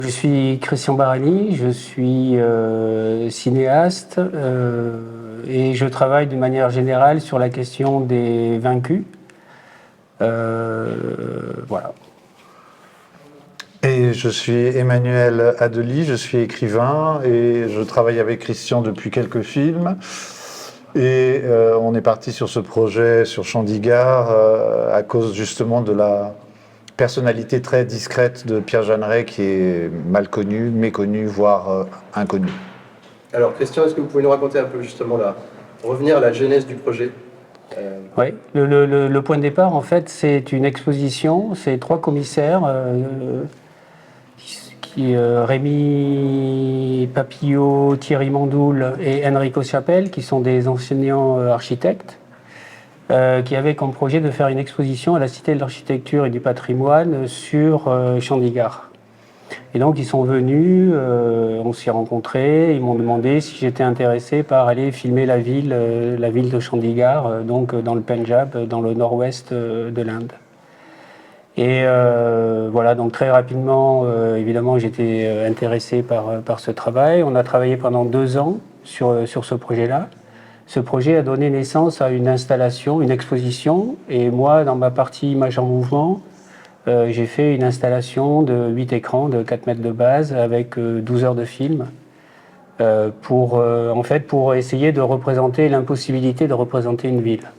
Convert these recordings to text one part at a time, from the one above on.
Je suis Christian Barani, je suis cinéaste et je travaille de manière générale sur la question des vaincus. Voilà. Et je suis Emmanuel Adely, je suis écrivain et je travaille avec Christian depuis quelques films. Et on est parti sur ce projet sur Chandigarh à cause justement de la personnalité très discrète de Pierre Jeanneret qui est mal connu, méconnu, voire inconnu. Alors Christian, est-ce que vous pouvez nous raconter un peu justement revenir à la genèse du projet? Oui, le point de départ en fait c'est une exposition, c'est 3 commissaires, Rémi Papillot, Thierry Mandoul et Enrico Chapelle, qui sont des enseignants architectes, qui avaient comme projet de faire une exposition à la Cité de l'Architecture et du Patrimoine sur Chandigarh. Et donc ils sont venus, on s'y est rencontrés, ils m'ont demandé si j'étais intéressé par aller filmer la ville de Chandigarh, donc dans le Pendjab, dans le nord-ouest de l'Inde. Et voilà, donc très rapidement, évidemment, j'étais intéressé par ce travail. On a travaillé pendant 2 ans sur ce projet-là. Ce projet a donné naissance à une installation, une exposition. Et moi, dans ma partie Images en mouvement, j'ai fait une installation de 8 écrans de 4 mètres de base avec 12 heures de film pour essayer de représenter l'impossibilité de représenter une ville.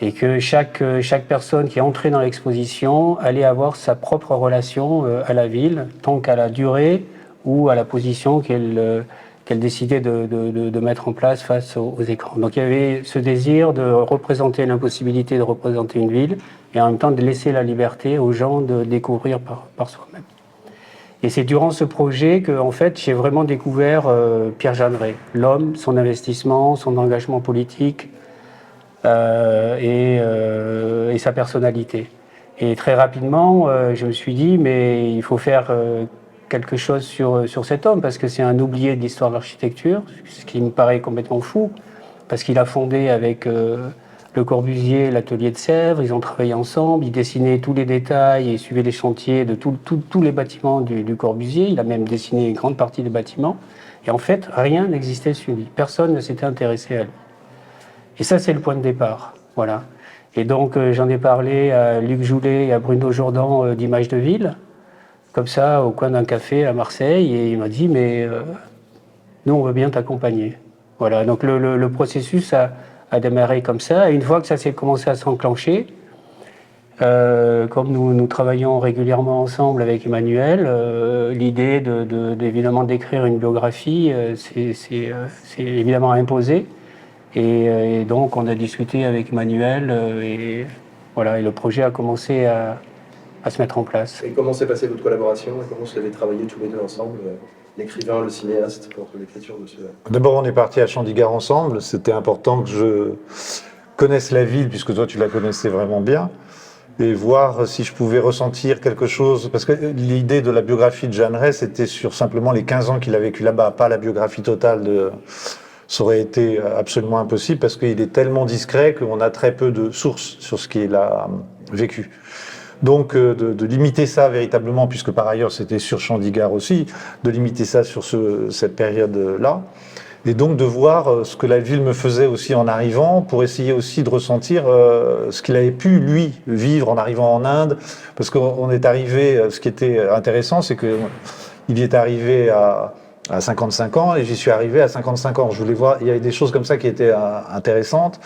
Et que chaque personne qui est entrée dans l'exposition allait avoir sa propre relation à la ville, tant qu'à la durée ou à la position qu'elle décidait de mettre en place face aux écrans. Donc il y avait ce désir de représenter l'impossibilité de représenter une ville et en même temps de laisser la liberté aux gens de découvrir par soi-même. Et c'est durant ce projet que en fait, j'ai vraiment découvert Pierre Jeanneret, l'homme, son investissement, son engagement politique, et sa personnalité. Et très rapidement, je me suis dit, mais il faut faire quelque chose sur cet homme, parce que c'est un oublié de l'histoire de l'architecture, ce qui me paraît complètement fou, parce qu'il a fondé avec Le Corbusier l'atelier de Sèvres, ils ont travaillé ensemble, il dessinait tous les détails et suivait les chantiers de tous les bâtiments du Corbusier, il a même dessiné une grande partie des bâtiments, et en fait, rien n'existait sur lui, personne ne s'était intéressé à lui. Et ça, c'est le point de départ. Voilà. Et donc, j'en ai parlé à Luc Joulet et à Bruno Jourdan d'Images de Ville, comme ça, au coin d'un café à Marseille, et il m'a dit, mais nous, on veut bien t'accompagner. Voilà. Donc, le processus a démarré comme ça. Et une fois que ça s'est commencé à s'enclencher, comme nous travaillons régulièrement ensemble avec Emmanuel, l'idée évidemment d'écrire une biographie, c'est évidemment imposé. Et donc, on a discuté avec Emmanuel et voilà, et le projet a commencé à se mettre en place. Et comment s'est passée votre collaboration? Comment vous avez travaillé tous les deux ensemble, l'écrivain, le cinéaste, pour l'écriture de ce... D'abord, on est parti à Chandigarh ensemble. C'était important que je connaisse la ville, puisque toi, tu la connaissais vraiment bien, et voir si je pouvais ressentir quelque chose. Parce que l'idée de la biographie de Jeanneret, c'était sur simplement les 15 ans qu'il a vécu là-bas, pas la biographie totale de... Ça aurait été absolument impossible parce qu'il est tellement discret qu'on a très peu de sources sur ce qu'il a vécu. Donc de limiter ça véritablement, puisque par ailleurs c'était sur Chandigarh aussi, de limiter ça sur cette période-là, et donc de voir ce que la ville me faisait aussi en arrivant, pour essayer aussi de ressentir ce qu'il avait pu, lui, vivre en arrivant en Inde, parce qu'on est arrivé, ce qui était intéressant, c'est qu'il y est arrivé à 55 ans, et j'y suis arrivé à 55 ans. Je voulais voir, il y avait des choses comme ça qui étaient intéressantes.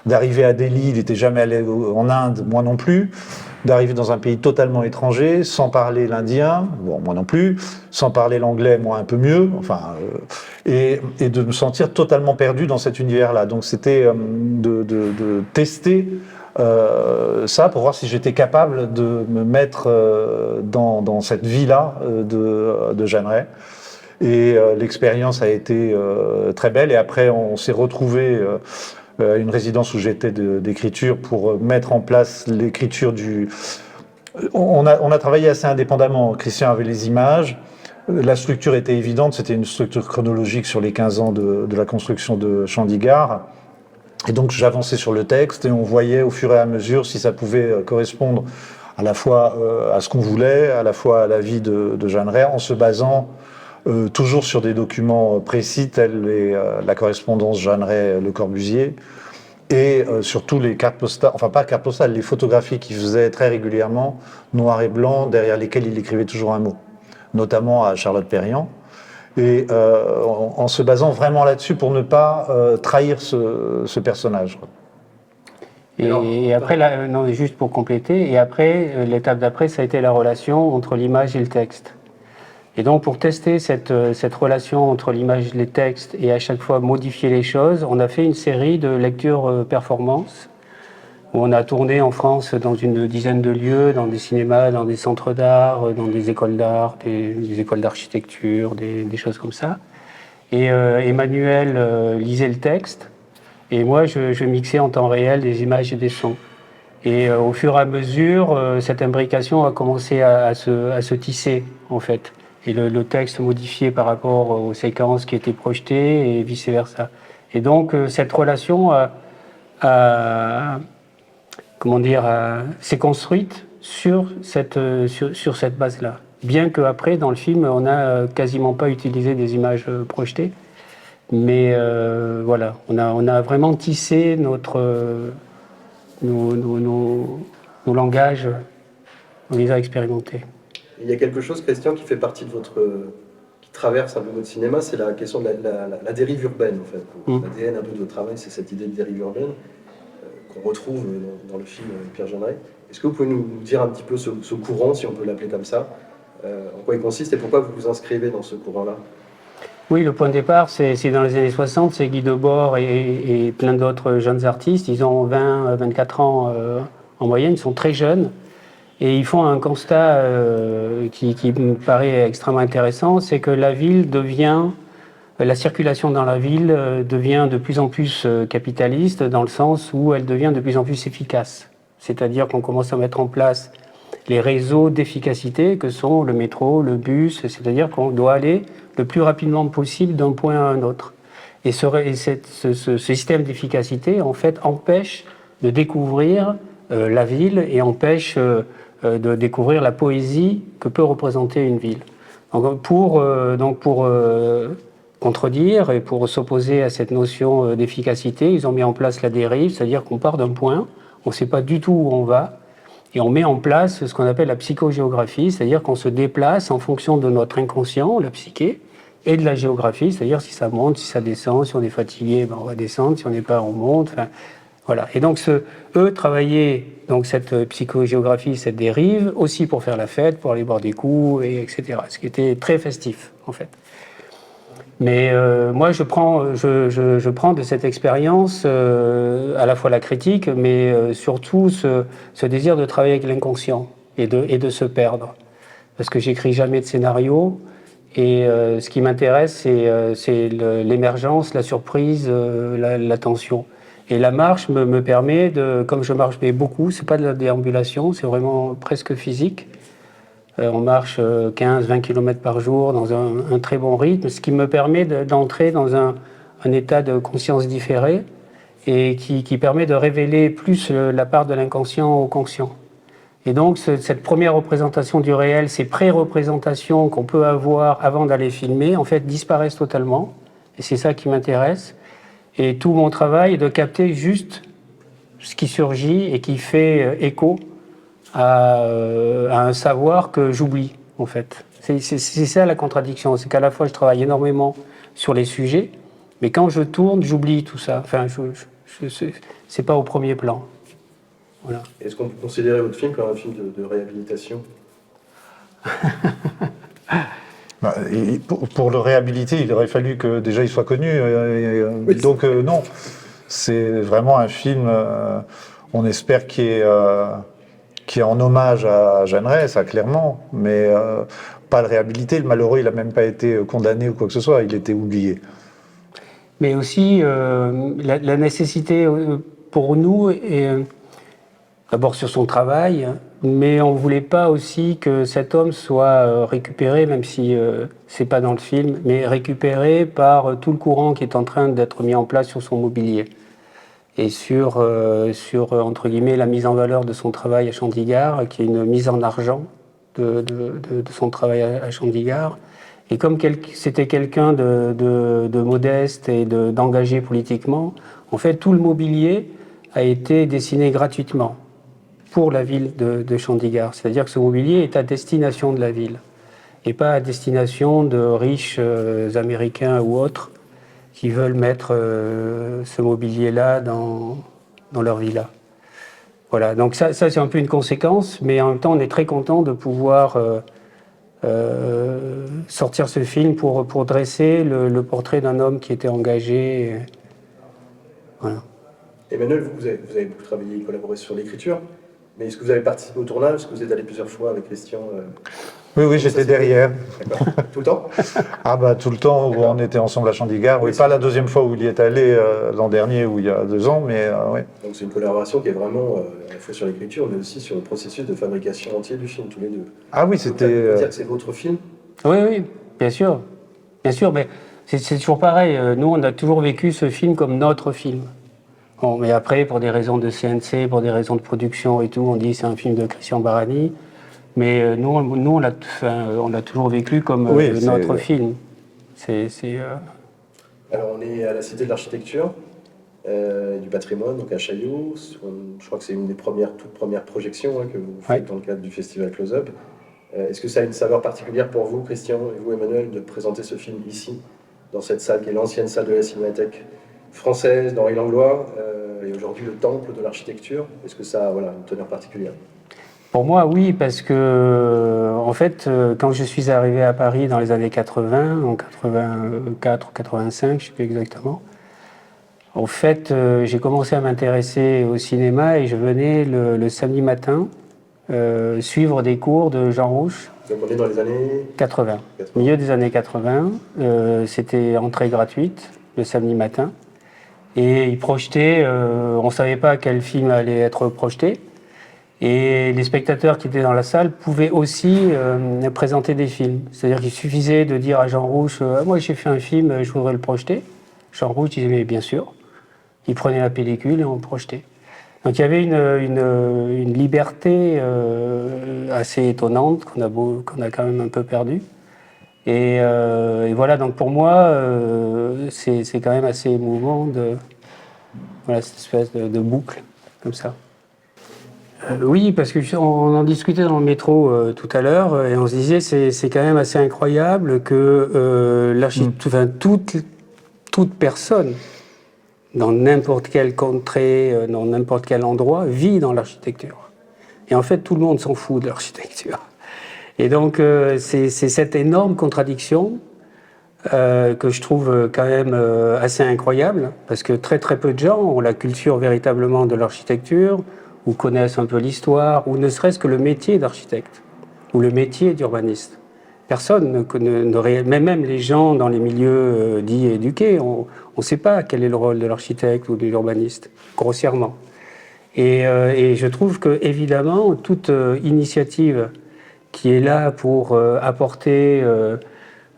D'arriver à Delhi, il n'était jamais allé en Inde, moi non plus. D'arriver dans un pays totalement étranger, sans parler l'indien, bon, moi non plus, sans parler l'anglais, moi un peu mieux, enfin, et de me sentir totalement perdu dans cet univers-là. Donc c'était de tester ça pour voir si j'étais capable de me mettre dans cette vie-là de Jeanneret. Et l'expérience a été très belle. Et après, on s'est retrouvés à une résidence où j'étais d'écriture pour mettre en place l'écriture du... On a travaillé assez indépendamment. Christian avait les images. La structure était évidente. C'était une structure chronologique sur les 15 ans de la construction de Chandigarh. Et donc, j'avançais sur le texte et on voyait au fur et à mesure si ça pouvait correspondre à la fois à ce qu'on voulait, à la fois à la vie de Jeanne Ray, en se basant toujours sur des documents précis, tels la correspondance Jeanne Ray-Le Corbusier, et surtout les cartes postales, enfin pas cartes postales, les photographies qu'il faisait très régulièrement, noir et blanc, derrière lesquelles il écrivait toujours un mot, notamment à Charlotte Perriand. Et en se basant vraiment là-dessus pour ne pas trahir ce personnage. Et après, non, juste pour compléter, et après, l'étape d'après, ça a été la relation entre l'image et le texte. Et donc, pour tester cette relation entre l'image et le texte et à chaque fois modifier les choses, on a fait une série de lectures performance où on a tourné en France dans une dizaine de lieux, dans des cinémas, dans des centres d'art, dans des écoles d'art, des écoles d'architecture, des choses comme ça. Et Emmanuel lisait le texte. Et moi, je mixais en temps réel des images et des sons. Et au fur et à mesure, cette imbrication a commencé à se tisser, en fait. Et le texte modifié par rapport aux séquences qui étaient projetées et vice-versa. Et donc, cette relation s'est construite sur cette base-là. Bien qu'après, dans le film, on n'a quasiment pas utilisé des images projetées. Mais voilà, on a vraiment tissé nos langages, on les a expérimentés. Il y a quelque chose, Christian, qui fait partie de qui traverse un peu votre cinéma, c'est la question de la dérive urbaine, en fait. L'ADN un peu de votre travail, c'est cette idée de dérive urbaine qu'on retrouve dans le film Pierre Jeanne Ray. Est-ce que vous pouvez nous dire un petit peu ce courant, si on peut l'appeler comme ça, en quoi il consiste et pourquoi vous vous inscrivez dans ce courant-là? Oui, le point de départ, c'est dans les années 60, c'est Guy Debord et plein d'autres jeunes artistes. Ils ont 20, 24 ans en moyenne, ils sont très jeunes. Et ils font un constat qui me paraît extrêmement intéressant, c'est que la circulation dans la ville devient de plus en plus capitaliste, dans le sens où elle devient de plus en plus efficace. C'est-à-dire qu'on commence à mettre en place les réseaux d'efficacité que sont le métro, le bus, c'est-à-dire qu'on doit aller le plus rapidement possible d'un point à un autre. Et ce système d'efficacité, en fait, empêche de découvrir la ville et empêche de découvrir la poésie que peut représenter une ville. Donc pour contredire et pour s'opposer à cette notion d'efficacité, ils ont mis en place la dérive, c'est-à-dire qu'on part d'un point, on ne sait pas du tout où on va, et on met en place ce qu'on appelle la psychogéographie, c'est-à-dire qu'on se déplace en fonction de notre inconscient, la psyché, et de la géographie, c'est-à-dire si ça monte, si ça descend, si on est fatigué, ben on va descendre, si on n'est pas, on monte. Enfin, voilà. Et donc, eux travaillaient donc cette psychogéographie, cette dérive, aussi pour faire la fête, pour aller boire des coups, etc. Ce qui était très festif, en fait. Mais moi, je prends de cette expérience à la fois la critique, mais surtout ce désir de travailler avec l'inconscient et de se perdre. Parce que j'écris jamais de scénario, et ce qui m'intéresse, c'est l'émergence, la surprise, la tension. Et la marche me permet comme je marche beaucoup, c'est pas de la déambulation, c'est vraiment presque physique. On marche 15-20 km par jour dans un très bon rythme, ce qui me permet d'entrer dans un état de conscience différé et qui permet de révéler plus la part de l'inconscient au conscient. Et donc cette première représentation du réel, ces pré-représentations qu'on peut avoir avant d'aller filmer, en fait disparaissent totalement. Et c'est ça qui m'intéresse. Et tout mon travail est de capter juste ce qui surgit et qui fait écho à un savoir que j'oublie, en fait. C'est ça la contradiction, c'est qu'à la fois je travaille énormément sur les sujets, mais quand je tourne, j'oublie tout ça. Enfin, c'est pas au premier plan. Voilà. Est-ce qu'on peut considérer votre film comme un film de réhabilitation? Pour le réhabiliter, il aurait fallu que déjà il soit connu. Oui, donc non, c'est vraiment un film, on espère qui est en hommage à Jeanne Ray, ça clairement, mais pas le réhabiliter. Le malheureux, il n'a même pas été condamné ou quoi que ce soit, il était oublié. Mais aussi, la nécessité pour nous est d'abord sur son travail, mais on ne voulait pas aussi que cet homme soit récupéré, même si c'est pas dans le film, mais récupéré par tout le courant qui est en train d'être mis en place sur son mobilier. et sur, entre guillemets, la mise en valeur de son travail à Chandigarh, qui est une mise en argent de son travail à Chandigarh. Et comme c'était quelqu'un de modeste et d'engagé politiquement, en fait, tout le mobilier a été dessiné gratuitement pour la ville de Chandigarh. C'est-à-dire que ce mobilier est à destination de la ville et pas à destination de riches Américains ou autres qui veulent mettre ce mobilier-là dans leur villa. Voilà, donc ça c'est un peu une conséquence, mais en même temps on est très content de pouvoir sortir ce film pour dresser le portrait d'un homme qui était engagé. Voilà. Emmanuel, vous avez beaucoup travaillé et collaboré sur l'écriture, mais est-ce que vous avez participé au tournage? Est-ce que vous êtes allé plusieurs fois avec Christian Oui, j'étais derrière. D'accord. Tout le temps? Ah bah tout le temps où on était ensemble à Chandigarh. Oui, pas la deuxième fois où il y est allé l'an dernier ou il y a 2 ans, mais oui. Donc c'est une collaboration qui est vraiment à la fois sur l'écriture, mais aussi sur le processus de fabrication entier du film, tous les deux. Ah oui, c'était... On peut dire que c'est votre film? Oui, bien sûr. Bien sûr, mais c'est toujours pareil. Nous, on a toujours vécu ce film comme notre film. Bon, mais après, pour des raisons de CNC, pour des raisons de production et tout, on dit c'est un film de Christian Barani. Mais nous on l'a toujours vécu comme notre film. Alors, on est à la Cité de l'Architecture, du patrimoine, donc à Chaillot. Je crois que c'est une des toutes premières projections que vous faites dans le cadre du festival Close-Up. Est-ce que ça a une saveur particulière pour vous, Christian, et vous, Emmanuel, de présenter ce film ici, dans cette salle qui est l'ancienne salle de la Cinémathèque française d'Henri Langlois, et aujourd'hui le temple de l'architecture? Est-ce que ça a une teneur particulière? Pour moi, oui, parce que, en fait, quand je suis arrivé à Paris dans les années 80, en 84 ou 85, je ne sais plus exactement, en fait, j'ai commencé à m'intéresser au cinéma et je venais le samedi matin suivre des cours de Jean Rouch. Donc on est dans les années 80. Milieu des années 80. C'était entrée gratuite le samedi matin. Et il projetait, on ne savait pas quel film allait être projeté. Et les spectateurs qui étaient dans la salle pouvaient aussi présenter des films. C'est-à-dire qu'il suffisait de dire à Jean Rouch moi j'ai fait un film, je voudrais le projeter. Jean Rouch disait mais bien sûr. Il prenait la pellicule et on le projetait. Donc il y avait une liberté assez étonnante qu'on a quand même un peu perdue. Et voilà, donc pour moi, c'est quand même assez émouvant cette espèce de boucle comme ça. Oui, parce qu'on en discutait dans le métro tout à l'heure et on se disait c'est quand même assez incroyable que toute personne dans n'importe quelle contrée, dans n'importe quel endroit, vit dans l'architecture. Et en fait, tout le monde s'en fout de l'architecture. Et donc, c'est cette énorme contradiction que je trouve quand même assez incroyable, parce que très très peu de gens ont la culture véritablement de l'architecture, ou connaissent un peu l'histoire, ou ne serait-ce que le métier d'architecte, ou le métier d'urbaniste. Personne ne connaît, même les gens dans les milieux dits éduqués, on ne sait pas quel est le rôle de l'architecte ou de l'urbaniste, grossièrement. Et je trouve que, évidemment, toute initiative qui est là pour apporter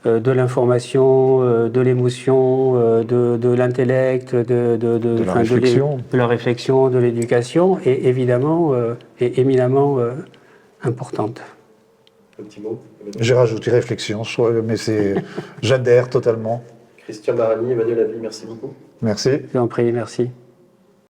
de l'information, de l'émotion, de l'intellect, de la réflexion, de l'éducation, est évidemment est éminemment importante. Un petit mot. J'ai rajouté réflexion, mais j'adhère totalement. Christian Barani, Emmanuel Lavie, merci beaucoup. Merci. Je vous en prie, merci.